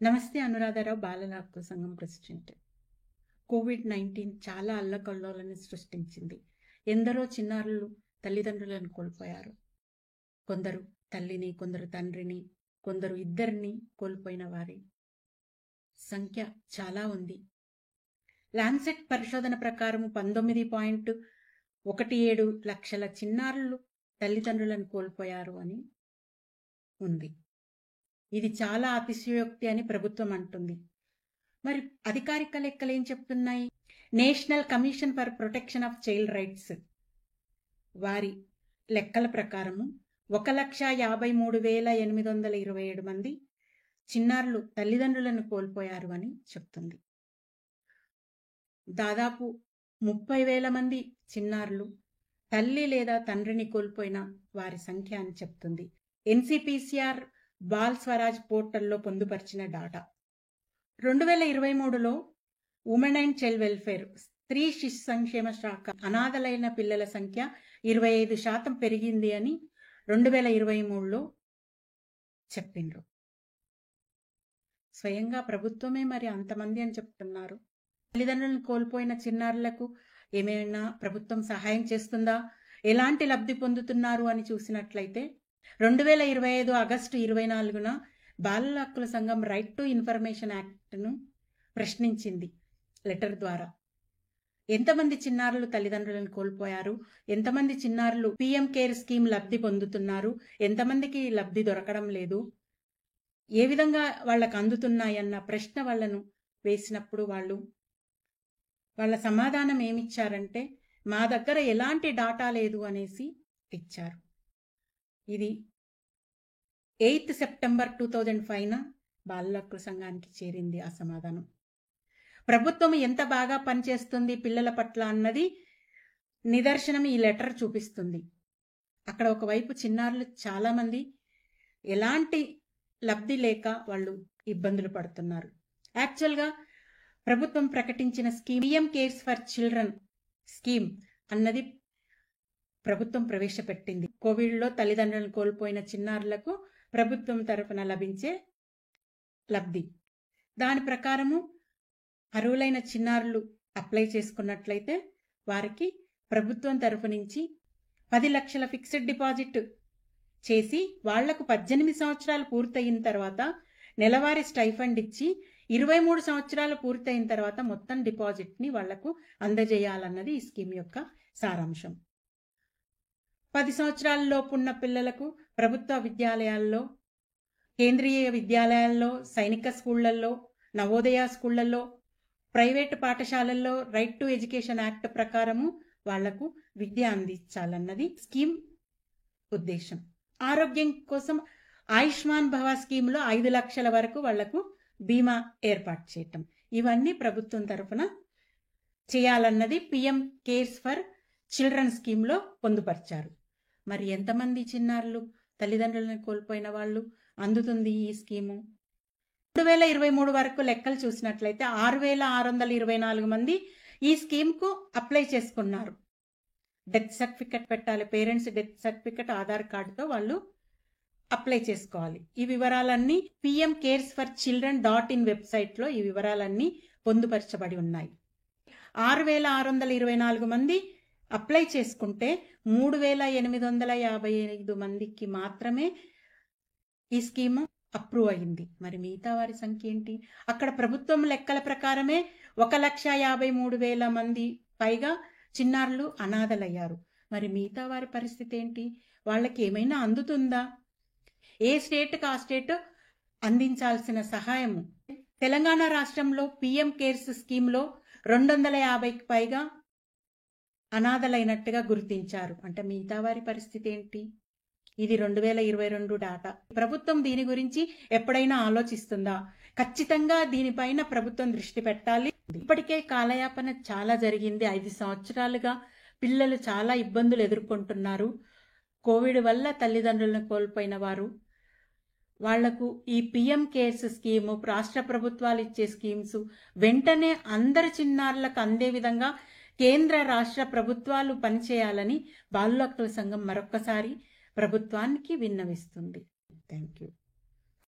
నమస్తే. అనురాధారావు, బాలల హక్కుల సంఘం ప్రెసిడెంట్. కోవిడ్-19 చాలా అల్లకల్లోలను సృష్టించింది. ఎందరో చిన్నారులు తల్లిదండ్రులను కోల్పోయారు. కొందరు తల్లిని, కొందరు తండ్రిని, కొందరు ఇద్దరిని కోల్పోయిన వారి సంఖ్య చాలా ఉంది. లాన్సెట్ పరిశోధన ప్రకారం 19.17 లక్షల చిన్నారులు తల్లిదండ్రులను కోల్పోయారు అని ఉంది. ఇది చాలా అతిశయోక్తి అని ప్రభుత్వం అంటుంది. మరి అధికారిక లెక్కలు ఏం చెప్తున్నాయి? National commission for protection of child rights వారి లెక్కల ప్రకారము 1,53,827 మంది చిన్నారులు తల్లిదండ్రులను కోల్పోయారు అని చెప్తుంది. దాదాపు 30,000 మంది చిన్నారులు తల్లి లేదా తండ్రిని కోల్పోయిన వారి సంఖ్య అని చెప్తుంది. ఎన్సిపిసిఆర్ బాల్ స్వరాజ్ పోర్టల్లో పొందుపరిచిన డాటా 2023లో ఉమెన్ అండ్ చైల్డ్ వెల్ఫేర్ స్త్రీ శిశు సంక్షేమ శాఖ అనాథలైన పిల్లల సంఖ్య 25% పెరిగింది అని 2023లో చెప్పిండ్రు. స్వయంగా ప్రభుత్వమే మరి అంతమంది అని చెప్తున్నారు. తల్లిదండ్రులను కోల్పోయిన చిన్నారులకు ఏమైనా ప్రభుత్వం సహాయం చేస్తుందా, ఎలాంటి లబ్ధి పొందుతున్నారు అని చూసినట్లయితే 2025 ఆగస్టు 24న బాలల హక్కుల సంఘం రైట్ టు ఇన్ఫర్మేషన్ యాక్ట్ను ప్రశ్నించింది లెటర్ ద్వారా. ఎంతమంది చిన్నారులు తల్లిదండ్రులను కోల్పోయారు, ఎంతమంది చిన్నారులు పిఎం కేర్ స్కీమ్ లబ్ధి పొందుతున్నారు, ఎంతమందికి లబ్ధి దొరకడం లేదు, ఏ విధంగా వాళ్ళకు అందుతున్నాయన్న ప్రశ్న వాళ్ళను వేసినప్పుడు వాళ్ళ సమాధానం ఏమిచ్చారంటే, మా దగ్గర ఎలాంటి డాటా లేదు అనేసి ఇచ్చారు. ఇది 8 సెప్టెంబర్ 2005న బాలల హక్కుల సంఘానికి చేరింది ఆ సమాధానం. ప్రభుత్వం ఎంత బాగా పనిచేస్తుంది పిల్లల పట్ల అన్నది నిదర్శనం ఈ లెటర్ చూపిస్తుంది. అక్కడ ఒకవైపు చిన్నారులు చాలామంది ఎలాంటి లబ్ధి లేక వాళ్ళు ఇబ్బందులు పడుతున్నారు. యాక్చువల్గా ప్రభుత్వం ప్రకటించిన scheme PM cares for children scheme అన్నది ప్రభుత్వం ప్రవేశపెట్టింది. కోవిడ్లో తల్లిదండ్రులను కోల్పోయిన చిన్నారులకు ప్రభుత్వం తరఫున లభించే లబ్ధి. దాని ప్రకారము అర్హులైన చిన్నారులు అప్లై చేసుకున్నట్లయితే వారికి ప్రభుత్వం తరఫు నుంచి 10 లక్షల ఫిక్స్డ్ డిపాజిట్ చేసి వాళ్లకు 18 సంవత్సరాలు పూర్తయిన తర్వాత నెలవారీ స్టైఫండ్ ఇచ్చి 23 సంవత్సరాలు పూర్తయిన తర్వాత మొత్తం డిపాజిట్ని వాళ్లకు అందజేయాలన్నది ఈ స్కీమ్ యొక్క సారాంశం. 10 సంవత్సరాల లోపు ఉన్న పిల్లలకు ప్రభుత్వ విద్యాలయాల్లో, కేంద్రీయ విద్యాలయాల్లో, సైనిక స్కూళ్లలో, నవోదయ స్కూళ్లలో, ప్రైవేటు పాఠశాలల్లో రైట్ టు ఎడ్యుకేషన్ యాక్ట్ ప్రకారము వాళ్లకు విద్య అందించాలన్నది స్కీమ్ ఉద్దేశం. ఆరోగ్యం కోసం ఆయుష్మాన్ భవ స్కీమ్లో 5 లక్షల వరకు వాళ్లకు బీమా ఏర్పాటు చేయటం, ఇవన్నీ ప్రభుత్వం తరఫున చేయాలన్నది పిఎం కేర్స్ ఫర్ చిల్డ్రన్ స్కీమ్లో పొందుపరిచారు. మరి ఎంతమంది చిన్నారులు తల్లిదండ్రులను కోల్పోయిన వాళ్ళు అందుతుంది ఈ స్కీము? 2023 వరకు లెక్కలు చూసినట్లయితే 6,624 మంది ఈ స్కీమ్కు అప్లై చేసుకున్నారు. డెత్ సర్టిఫికెట్ పెట్టాలి, పేరెంట్స్ డెత్ సర్టిఫికెట్, ఆధార్ కార్డుతో వాళ్ళు అప్లై చేసుకోవాలి. ఈ వివరాలన్నీ PM cares for children .in వెబ్సైట్లో ఈ వివరాలన్నీ పొందుపరచబడి ఉన్నాయి. 6,624 మంది అప్లై చేసుకుంటే 3,855 మందికి మాత్రమే ఈ స్కీము అప్రూవ్ అయింది. మరి మిగతా వారి సంఖ్య ఏంటి? అక్కడ ప్రభుత్వం లెక్కల ప్రకారమే 1,53,000 మంది పైగా చిన్నారులు అనాథలయ్యారు. మరి మిగతా వారి పరిస్థితి ఏంటి? వాళ్ళకి ఏమైనా అందుతుందా? ఏ స్టేట్కి ఆ స్టేట్ అందించాల్సిన సహాయము. తెలంగాణ రాష్ట్రంలో పిఎం కేర్స్ స్కీమ్లో 250కి పైగా అనాథలైనట్టుగా గుర్తించారు. అంటే మిగతా వారి పరిస్థితి ఏంటి? ఇది 2022 డాటా. ప్రభుత్వం దీని గురించి ఎప్పుడైనా ఆలోచిస్తుందా? ఖచ్చితంగా దీనిపైన ప్రభుత్వం దృష్టి పెట్టాలి. ఇప్పటికే కాలయాపన చాలా జరిగింది. 5 సంవత్సరాలుగా పిల్లలు చాలా ఇబ్బందులు ఎదుర్కొంటున్నారు. కోవిడ్ వల్ల తల్లిదండ్రులను కోల్పోయిన వారు, వాళ్లకు ఈ పిఎం కేర్స్ స్కీము, రాష్ట్ర ప్రభుత్వాలు ఇచ్చే స్కీమ్స్ వెంటనే అందరి చిన్నారులకు అందే విధంగా కేంద్ర రాష్ట్ర ప్రభుత్వాలు పనిచేయాలని బాలల హక్కుల సంఘం మరొక్కసారి ప్రభుత్వానికి విన్నవిస్తుంది. Thank you.